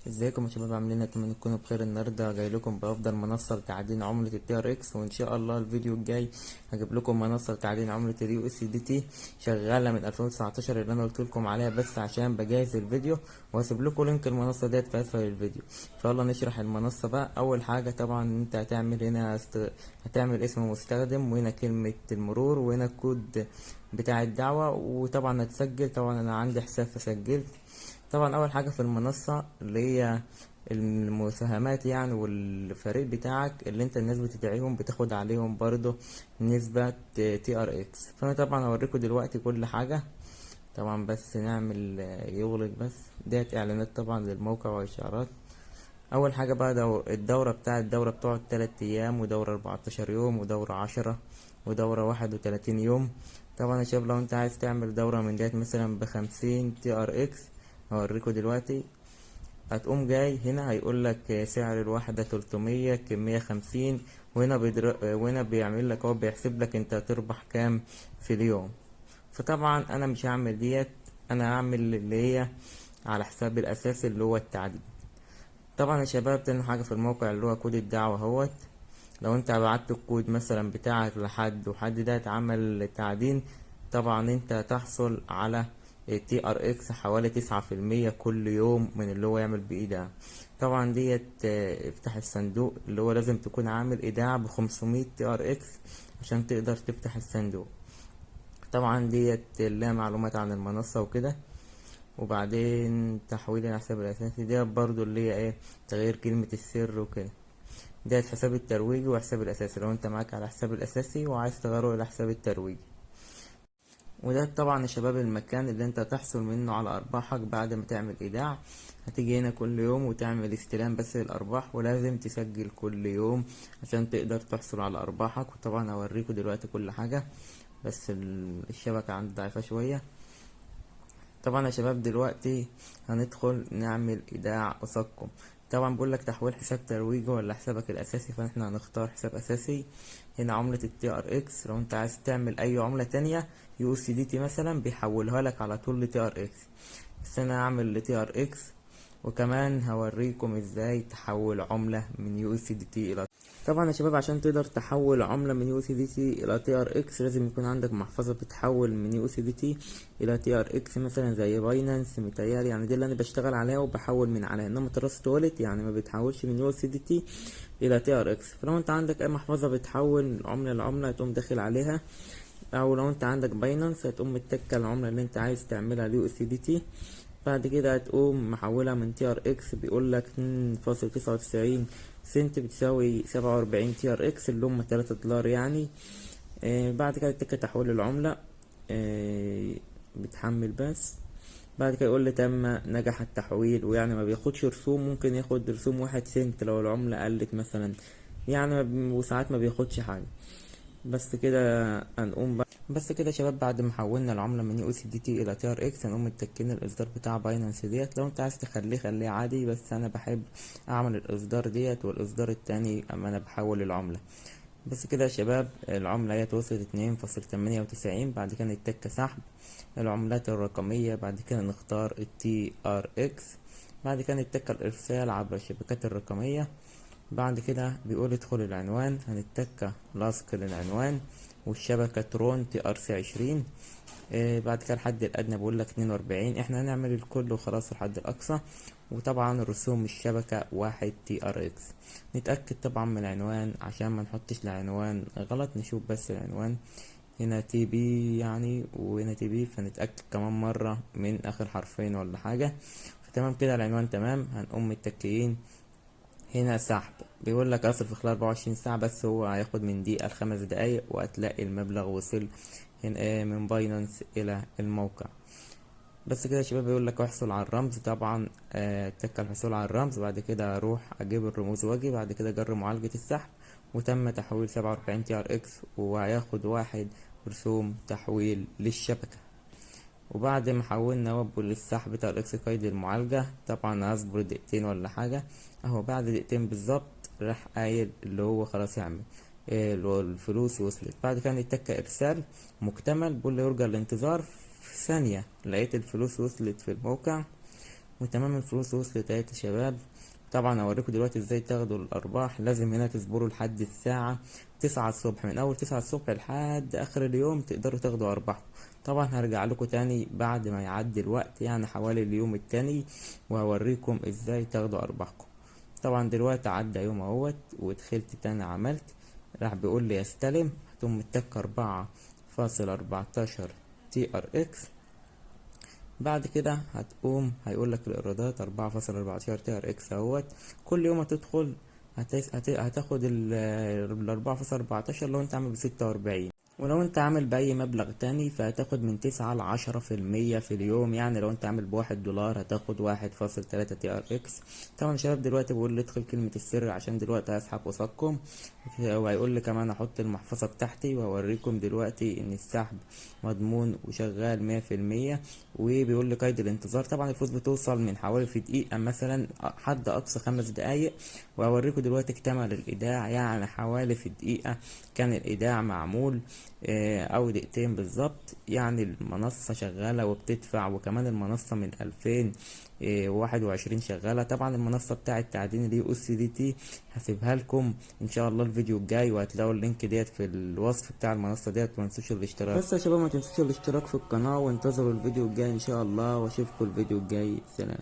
ازيكم يا شباب عاملين ايه؟ اتمنى تكونوا بخير. النهارده جاي لكم بافضل منصه لتعدين عمله التي ار اكس، وان شاء الله الفيديو الجاي هجيب لكم منصه لتعدين عمله اليو اس دي تي شغاله من 2019 اللي انا قلت لكم عليها، بس عشان بجهز الفيديو وهسيب لكم لينك المنصه ديت في اسفل الفيديو. فيلا نشرح المنصه بقى. اول حاجه طبعا انت هتعمل هنا هتعمل اسم مستخدم، وهنا كلمه المرور، وهنا الكود بتاع الدعوه، وطبعا هتسجل. طبعا انا عندي حساب فسجلت. طبعا اول حاجة في المنصة اللي هي المساهمات يعني، والفريق بتاعك اللي انت الناس بتدعيهم بتاخد عليهم برضو نسبة تي ار اكس. فانا طبعا هوريكم دلوقتي كل حاجة. طبعا بس نعمل يغلق بس. ديت اعلانات طبعا للموقع واشعارات. اول حاجة بقى الدورة بتقعد 3 ايام، ودورة 14 يوم، ودورة 10، ودورة 31 يوم. طبعا يا شباب لو انت عايز تعمل دورة من ديت مثلا ب50 تي ار اكس هوريكم دلوقتي. هتقوم جاي هنا هيقولك سعر الواحدة 300، كمية 50، وهنا بيعمل لك، هو بيحسب لك انت هتربح كام في اليوم. فطبعا انا مش هعمل ديت، انا هعمل اللي هي على حساب الاساسي اللي هو التعدين. طبعا يا شباب تاني حاجة في الموقع اللي هو كود الدعوة اهوت. لو انت بعت الكود مثلا بتاعك لحد وحد ده اتعمل تعدين، طبعا انت هتحصل على تي ار اكس حوالي 9% كل يوم من اللي هو يعمل بايداع. طبعا ديت افتح الصندوق اللي هو لازم تكون عامل ايداع ب500 تي ار اكس عشان تقدر تفتح الصندوق. طبعا ديت لها معلومات عن المنصة وكده. وبعدين تحويل الحساب الاساسي ديت برضو اللي هي ايه، تغيير كلمة السر وكده. ده حساب الترويجي وحساب الاساسي لو انت معاك على حساب الاساسي وعايز تغيره الى حساب الترويجي. وده طبعا يا شباب المكان اللي انت تحصل منه على ارباحك بعد ما تعمل ايداع. هتيجي هنا كل يوم وتعمل استلام بس للارباح، ولازم تسجل كل يوم عشان تقدر تحصل على ارباحك. وطبعا هوريكم دلوقتي كل حاجة، بس الشبكة عندي ضعيفة شوية. طبعا يا شباب دلوقتي هندخل نعمل ايداع قصادكم. طبعا بقول لك تحويل حساب ترويجي ولا حسابك الاساسي، فاحنا هنختار حساب اساسي. هنا عملة التي ار اكس، لو انت عايز تعمل اي عملة تانية يو اس دي تي مثلا بيحولها لك على طول لتي ار اكس، بس انا هعمل لتي ار اكس. وكمان هوريكم ازاي تحول عملة من يو اس دي تي الى، طبعا يا شباب عشان تقدر تحول عملة من يو اس دي تي الى تي ار اكس لازم يكون عندك محفظة بتحول من يو اس دي تي الى تي ار اكس، مثلا زي باينانس متهيألي، يعني دي اللي انا بشتغل عليها وبحول من عليها. انما تراست والت يعني ما بتحولش من يو اس دي تي الى تي ار اكس. فلو انت عندك اي محفظة بتحول عملة لعملة هتقوم داخل عليها، او لو انت عندك باينانس هتقوم متكة العملة اللي انت عايز تعملها اليو اس دي تي. بعد كده هتقوم محولها من تي ار اكس، بيقولك 2.99 سنت بتساوي 47 تي ار اكس اللي هم 3 دولار يعني. بعد كده تك تحويل العملة. بتحمل بس. بعد كده يقول لي تم نجح التحويل، ويعني ما بياخدش رسوم، ممكن ياخد رسوم 1 سنت لو العملة قلت مثلا يعني، وساعات ما بياخدش حاجة. بس كده هنقوم بقى. بس كده يا شباب بعد ما حولنا العملة من يو اس دي تي الى تي ار اكس هنقوم متكين الاصدار بتاع باينانس ديت. لو انت عايز تخليه خليه عادي، بس انا بحب اعمل الاصدار ديت والاصدار التاني اما انا بحول العملة. بس كده يا شباب العملة هي وصلت 2.98. بعد كده نتك سحب العملات الرقمية، بعد كده نختار التي ار اكس، بعد كده نتك الارسال عبر الشبكات الرقمية. بعد كده بيقول ادخل العنوان، هنتك لاصق للعنوان والشبكة ترون تي ار سي 20. بعد كده الحد الأدنى بيقول لك 42، احنا هنعمل الكل وخلاص الحد الأقصى. وطبعا رسوم الشبكة 1 TRX. نتأكد طبعا من العنوان عشان ما نحطش العنوان غلط، نشوف بس العنوان هنا تي بي يعني وهنا تي بي، فنتأكد كمان مرة من آخر حرفين ولا حاجة. فتمام كده العنوان تمام. هنقوم متكئين. هنا سحب بيقول لك اصل في خلال 24 ساعة، بس هو هياخد من دقيقة ل5 دقايق وهتلاقي المبلغ وصل هنا من باينانس الى الموقع. بس كده يا شباب بيقول لك احصل على الرمز. طبعا تك الحصول على الرمز، بعد كده اروح اجيب الرموز واجي، بعد كده اجرب معالجة السحب. وتم تحويل 47 تي ار اكس، وهياخد 1 رسوم تحويل للشبكة. وبعد ما حولنا وابو للسحب بتاع الاكس قيد المعالجة، طبعا هصبر دقيقتين ولا حاجة. اهو بعد دقيقتين بالظبط راح قايل اللي هو خلاص يعمل اللي هو الفلوس وصلت. بعد كده يتك ارسال مكتمل، بقول له يرجى الانتظار. في ثانية لقيت الفلوس وصلت في الموقع. وتمام الفلوس وصلت اهي يا شباب. طبعا اوريكم دلوقتي ازاي تاخدوا الارباح. لازم هنا تصبروا لحد الساعة 9 الصبح، من اول 9 الصبح لحد اخر اليوم تقدروا تاخدوا ارباحكم. طبعا هرجع لكم تاني بعد ما يعدي الوقت، يعني حوالي اليوم التاني، وهوريكم ازاي تاخدوا ارباحكم. طبعا دلوقتي عدى يوم اهوت ودخلت تاني عملت، راح بيقول لي استلم، هتقوم متك 4.14 تي ار اكس. بعد كده هيقول لك الايرادات 4.14 تي ار اكس اهوت. كل يوم هتدخل هتاخد ال 4.14 لو انت عامل ب46، ولو انت عامل بأي مبلغ تاني فهتاخد من 9 ل10% في اليوم. يعني لو انت عامل ب1 دولار هتاخد 1.3 تي ار اكس. طبعا شباب دلوقتي بقول لي ادخل كلمة السر عشان دلوقتي هسحب قصادكم، وهيقول لي كمان احط المحفظة بتاعتي، وهوريكم دلوقتي ان السحب مضمون وشغال 100%. وبيقول لي قيد الانتظار. طبعا الفلوس بتوصل من حوالي في دقيقة مثلا، حد اقصى 5 دقايق. وهوريكم دلوقتي اكتمل الايداع، يعني حوالي في دقيقة كان الايداع معمول، او دقيقتين بالظبط. يعني المنصة شغالة وبتدفع، وكمان المنصة من 2021 شغالة. طبعا المنصة بتاعة تعدين اليو اس دي تي هسيبها لكم ان شاء الله الفيديو الجاي، وهتلاقوا اللينك ديت في الوصف بتاع المنصة ديت. ما تنسوش الاشتراك. بس يا شباب ما تنسوش الاشتراك في القناة، وانتظروا الفيديو الجاي ان شاء الله، واشوفكم الفيديو الجاي. سلام.